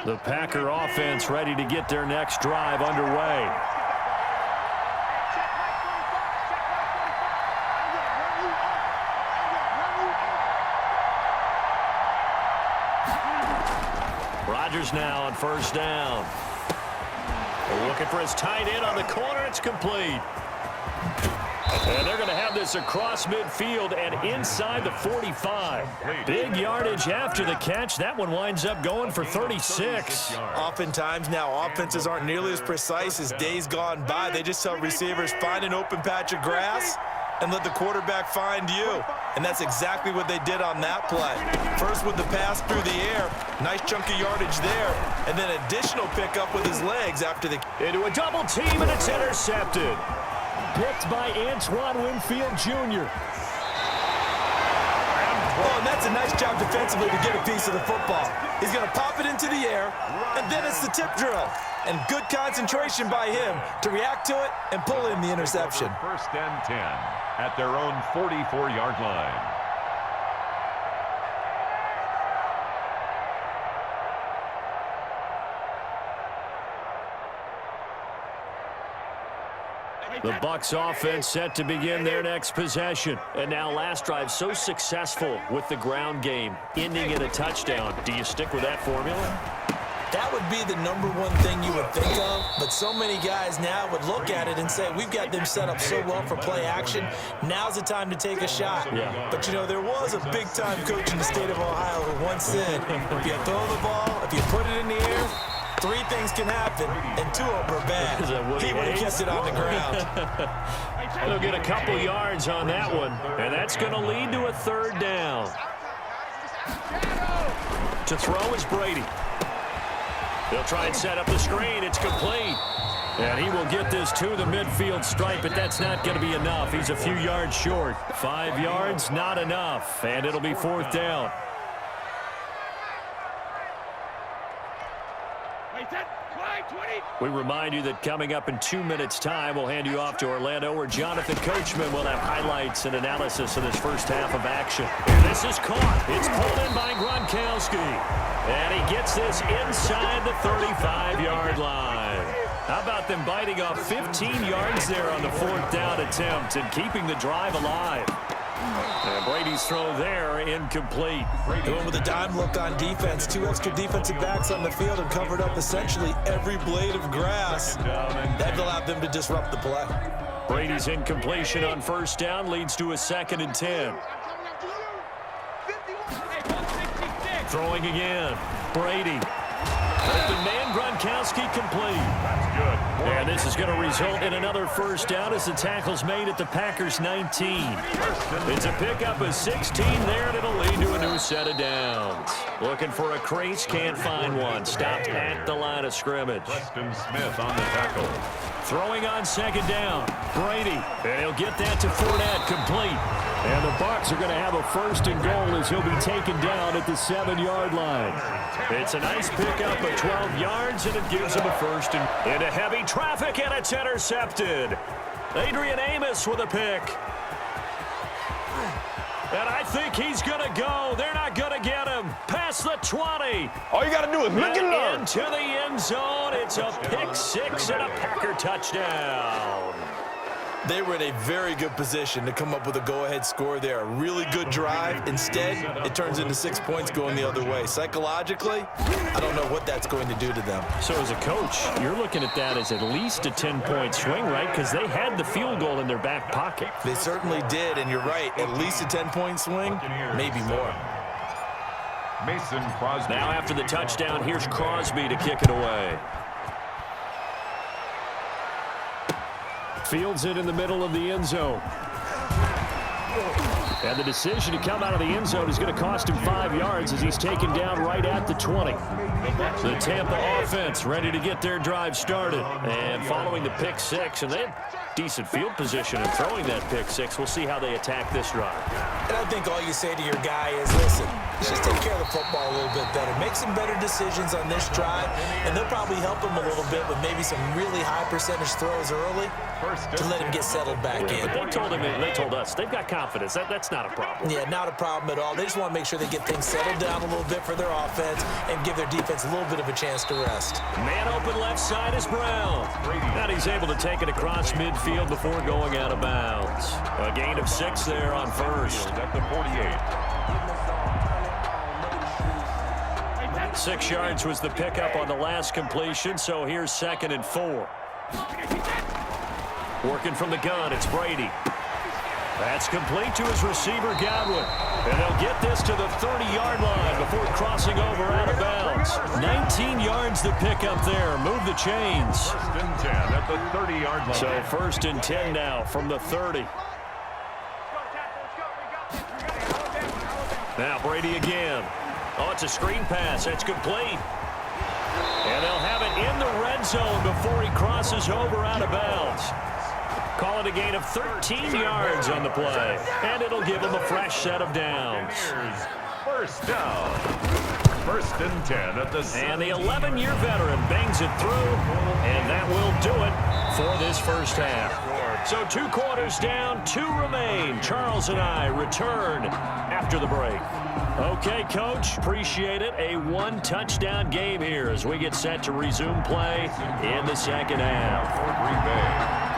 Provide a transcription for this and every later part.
The Packer offense ready to get their next drive underway. Rodgers now on first down. They're looking for his tight end on the corner. It's complete. And they're going to have this across midfield and inside the 45. Big yardage after the catch. That one winds up going for 36. Oftentimes now, offenses aren't nearly as precise as days gone by. They just tell receivers, find an open patch of grass and let the quarterback find you. And that's exactly what they did on that play. First with the pass through the air. Nice chunk of yardage there. And then additional pickup with his legs after the... Into a double team, and it's intercepted. Picked by Antoine Winfield Jr. Oh, and that's a nice job defensively to get a piece of the football. He's going to pop it into the air, and then it's the tip drill. And good concentration by him to react to it and pull in the interception. First and 10 at their own 44-yard line. The Bucs offense set to begin their next possession. And now last drive so successful with the ground game, ending in a touchdown. Do you stick with that formula? That would be the number one thing you would think of, but so many guys now would look at it and say, we've got them set up so well for play action. Now's the time to take a shot. Yeah. But, you know, there was a big-time coach in the state of Ohio who once said, if you throw the ball, if you put it in the air, 3 things can happen, and 2 of them are bad. He would have kept it on the ground. They'll get a couple yards on that one, and that's going to lead to a 3rd down. To throw is Brady. They'll try and set up the screen. It's complete. And he will get this to the midfield stripe, but that's not going to be enough. He's a few yards short. 5 yards, not enough, and it'll be 4th down. We remind you that coming up in 2 minutes' time, we'll hand you off to Orlando, where Jonathan Coachman will have highlights and analysis of this first half of action. This is caught. It's pulled in by Gronkowski. And he gets this inside the 35-yard line. How about them biting off 15 yards there on the 4th down attempt and keeping the drive alive? And Brady's throw there incomplete. Going with a dime look on defense. 2 extra defensive backs on the field and covered up essentially every blade of grass. That allowed them to disrupt the play. Brady's incompletion on first down leads to a 2nd and 10. Throwing again. Brady. Open man, Gronkowski complete. That's good. And this is going to result in another first down as the tackle's made at the Packers' 19. It's a pickup of 16 there, and it'll lead to a new set of downs. Looking for a crease, can't find one. Stopped at the line of scrimmage. Preston Smith on the tackle. Throwing on 2nd down. Brady. And he'll get that to Fournette, complete. And the Bucs are going to have a 1st and goal as he'll be taken down at the 7-yard line. It's a nice pickup of 12 yards, and it gives him a 1st and into heavy traffic, and it's intercepted. Adrian Amos with a pick. And I think he's going to go. They're not going to get him. Past the 20. All you got to do is look and learn. Into the end zone. It's a pick 6 and a Packer touchdown. They were in a very good position to come up with a go-ahead score there. A really good drive. Instead, it turns into 6 points going the other way. Psychologically, I don't know what that's going to do to them. So as a coach, you're looking at that as at least a 10-point swing, right? Because they had the field goal in their back pocket. They certainly did, and you're right. At least a 10-point swing, maybe more. Mason Crosby. Now after the touchdown, here's Crosby to kick it away. Fields it in the middle of the end zone. And the decision to come out of the end zone is going to cost him 5 yards as he's taken down right at the 20. The Tampa offense ready to get their drive started. And following the pick 6, and decent field position in throwing that pick six. We'll see how they attack this drive. And I think all you say to your guy is, listen, let's just take care of the football a little bit better. Make some better decisions on this drive, and they'll probably help him a little bit with maybe some really high percentage throws early to let him get settled back in. But they told us they've got confidence. That's not a problem. Yeah, not a problem at all. They just want to make sure they get things settled down a little bit for their offense and give their defense a little bit of a chance to rest. Man open left side is Brown. And he's able to take it across midfield before going out of bounds. A gain of 6 there on first. At the 48. 6 yards was the pickup on the last completion, so here's 2nd and 4. Working from the gun, it's Brady. That's complete to his receiver, Godwin. And they'll get this to the 30-yard line before crossing over out of bounds. 19 yards the pickup there. Move the chains. 1st and 10 at the 30-yard line. So 1st and 10 now from the 30. Now Brady again. Oh, it's a screen pass. It's complete. And they'll have it in the red zone before he crosses over out of bounds. Call it a gain of 13 yards on the play. And it'll give him a fresh set of downs. Here's 1st down. 1st and 10 at the... And the 11-year veteran bangs it through. And that will do it for this first half. So 2 quarters down, 2 remain. Charles and I return after the break. Okay, Coach, appreciate it. A 1-touchdown game here as we get set to resume play in the second half. For Green Bay.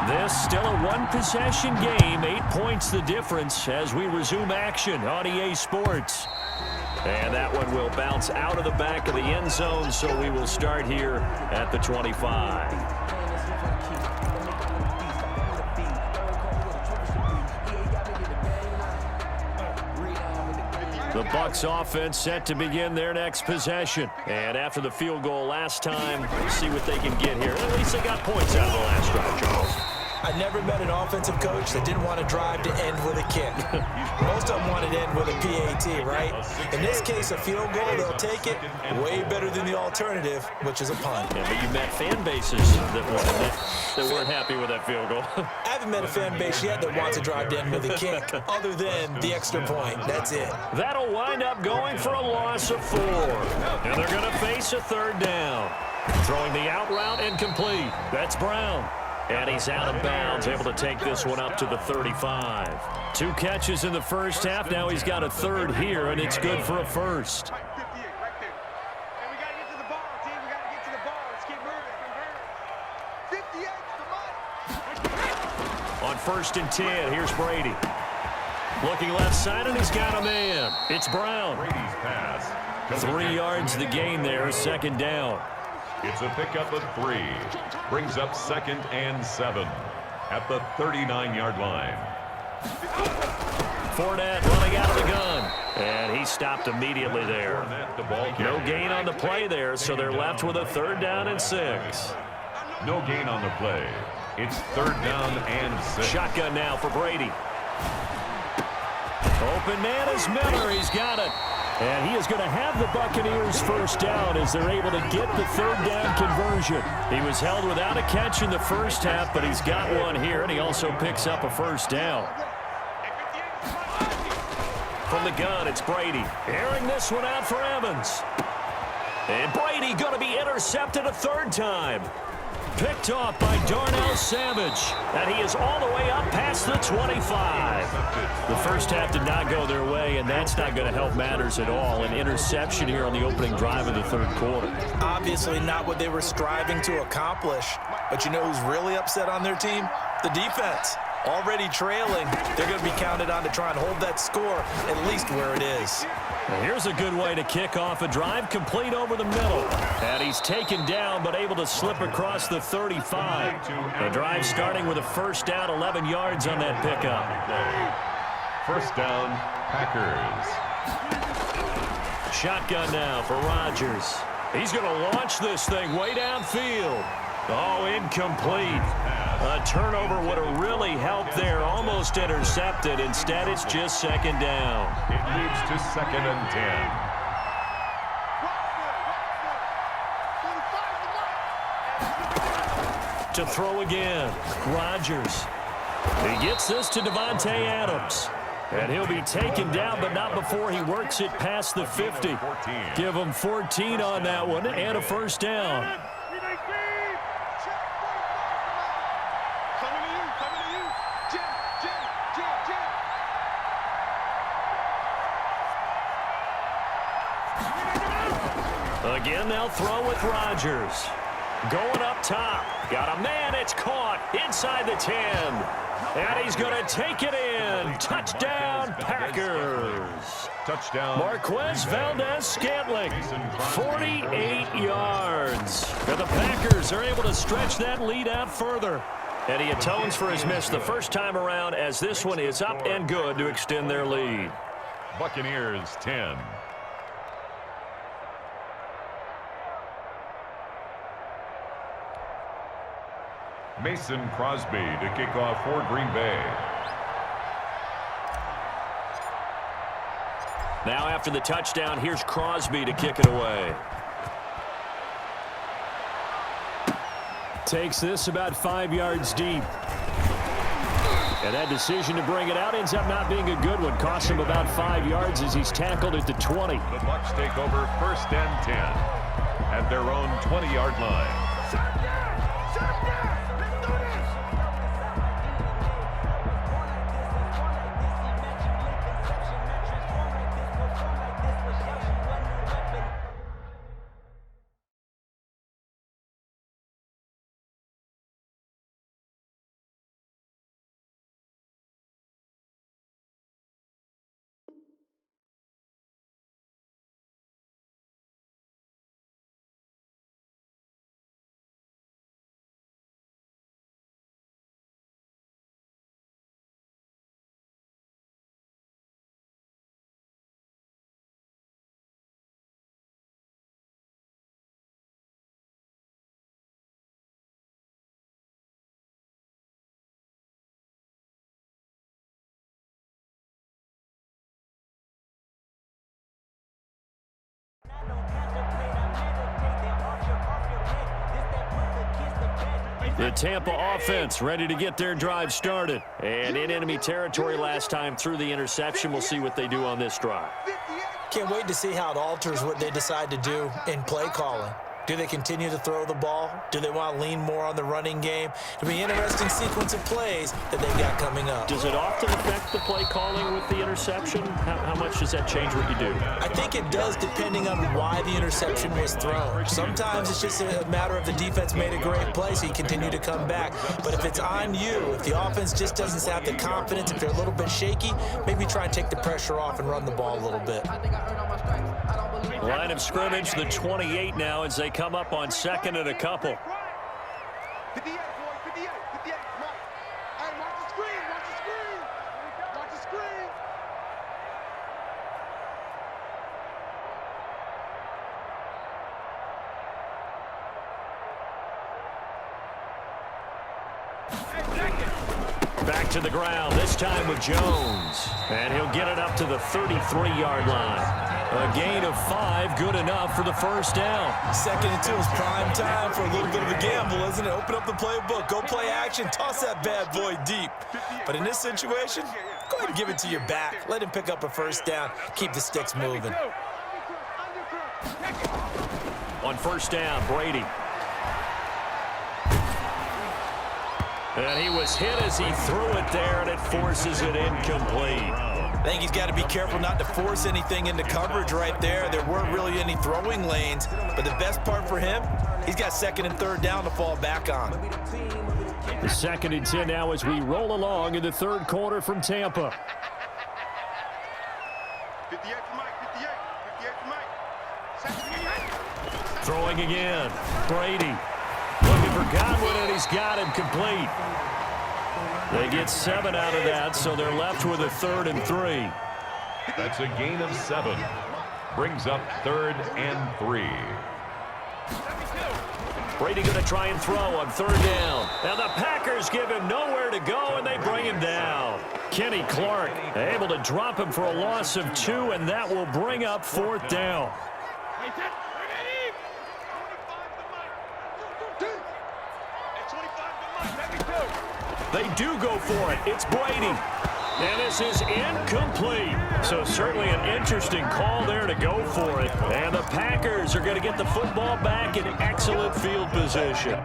This still a 1-possession game. 8 points the difference as we resume action on EA Sports. And that one will bounce out of the back of the end zone, so we will start here at the 25. The Bucs offense set to begin their next possession. And after the field goal last time, we'll see what they can get here. At least they got points out of the last drive, Charles. I never met an offensive coach that didn't want to drive to end with a kick. Most of them wanted to end with a PAT, right? In this case, a field goal, they'll take it way better than the alternative, which is a punt. Yeah, but you met fan bases that weren't happy with that field goal. I haven't met a fan base yet that wants to drive to end with a kick, other than the extra point. That's it. That'll wind up going for a loss of 4. And they're going to face a 3rd down. Throwing the out route incomplete. That's Brown. And he's out of bounds, able to take this one up to the 35. 2 catches in the first half. Now he's got a 3rd here, and it's good for a 1st. On 1st and 10, here's Brady. Looking left side, and he's got a man. It's Brown. Brady's pass. 3 yards the gain there, 2nd down. It's a pickup of 3. Brings up 2nd and 7 at the 39-yard line. Fournette running out of the gun. And he stopped immediately there. No gain on the play there, so they're left with a 3rd down and 6. No gain on the play. It's 3rd down and 6. Shotgun now for Brady. Open man is Miller. He's got it. And he is going to have the Buccaneers first down as they're able to get the 3rd down conversion. He was held without a catch in the first half, but he's got one here, and he also picks up a 1st down. From the gun, it's Brady. Airing this one out for Evans. And Brady going to be intercepted a 3rd time. Picked off by Darnell Savage. And he is all the way up past the 25. The first half did not go their way, and that's not going to help matters at all. An interception here on the opening drive of the 3rd quarter. Obviously not what they were striving to accomplish. But you know who's really upset on their team? The defense. Already trailing. They're going to be counted on to try and hold that score at least where it is. Well, here's a good way to kick off a drive, complete over the middle. And he's taken down, but able to slip across the 35. The drive starting with a 1st down, 11 yards on that pickup. 1st down, Packers. Shotgun now for Rodgers. He's going to launch this thing way downfield. Oh, incomplete. A turnover would have really helped there. Almost intercepted. Instead, it's just 2nd down. It leads to 2nd and 10. To throw again, Rodgers. He gets this to Devontae Adams. And he'll be taken down, but not before he works it past the 50. Give him 14 on that one and a first down. Again, they'll throw with Rodgers. Going up top. Got a man. It's caught inside the 10. And he's going to take it in. Touchdown, Packers. Touchdown. Marquez Valdez-Scantling, 48 yards. And the Packers are able to stretch that lead out further. And he atones for his miss the first time around, as this one is up and good to extend their lead. Buccaneers 10. Mason Crosby to kick off for Green Bay. Now after the touchdown, here's Crosby to kick it away. Takes this about 5 yards deep. And that decision to bring it out ends up not being a good one. Costs him about 5 yards as he's tackled at the 20. The Bucs take over 1st and 10 at their own 20-yard line. The Tampa offense ready to get their drive started. And in enemy territory last time through the interception. We'll see what they do on this drive. Can't wait to see how it alters what they decide to do in play calling. Do they continue to throw the ball? Do they want to lean more on the running game? It'll be an interesting sequence of plays that they've got coming up. Does it often affect the play calling with the interception? How much does that change what you do? I think it does, depending on why the interception was thrown. Sometimes it's just a matter of the defense made a great play, so you continue to come back. But if it's on you, if the offense just doesn't have the confidence, if they're a little bit shaky, maybe try and take the pressure off and run the ball a little bit. Line of scrimmage, the 28 now as they come up on 2nd and a couple. Back to the ground, this time with Jones. And he'll get it up to the 33-yard line. A gain of 5, good enough for the first down. 2nd and 2 is prime time for a little bit of a gamble, isn't it? Open up the playbook, go play action, toss that bad boy deep. But in this situation, go ahead and give it to your back. Let him pick up a first down. Keep the sticks moving. On first down, Brady. And he was hit as he threw it there, and it forces it incomplete. I think he's got to be careful not to force anything into coverage right there. There weren't really any throwing lanes, but the best part for him, he's got 2nd and 3rd down to fall back on. The 2nd and 10 now as we roll along in the 3rd quarter from Tampa. 58 for Mike, 58 for Mike. Throwing again, Brady. Looking for Godwin, and he's got him complete. They get 7 out of that, so they're left with a 3rd and 3. That's a gain of 7. Brings up 3rd and 3. Brady going to try and throw on 3rd down. Now the Packers give him nowhere to go, and they bring him down. Kenny Clark able to drop him for a loss of 2, and that will bring up 4th down. They do go for it. It's Brady. And this is incomplete. So certainly an interesting call there to go for it. And the Packers are going to get the football back in excellent field position.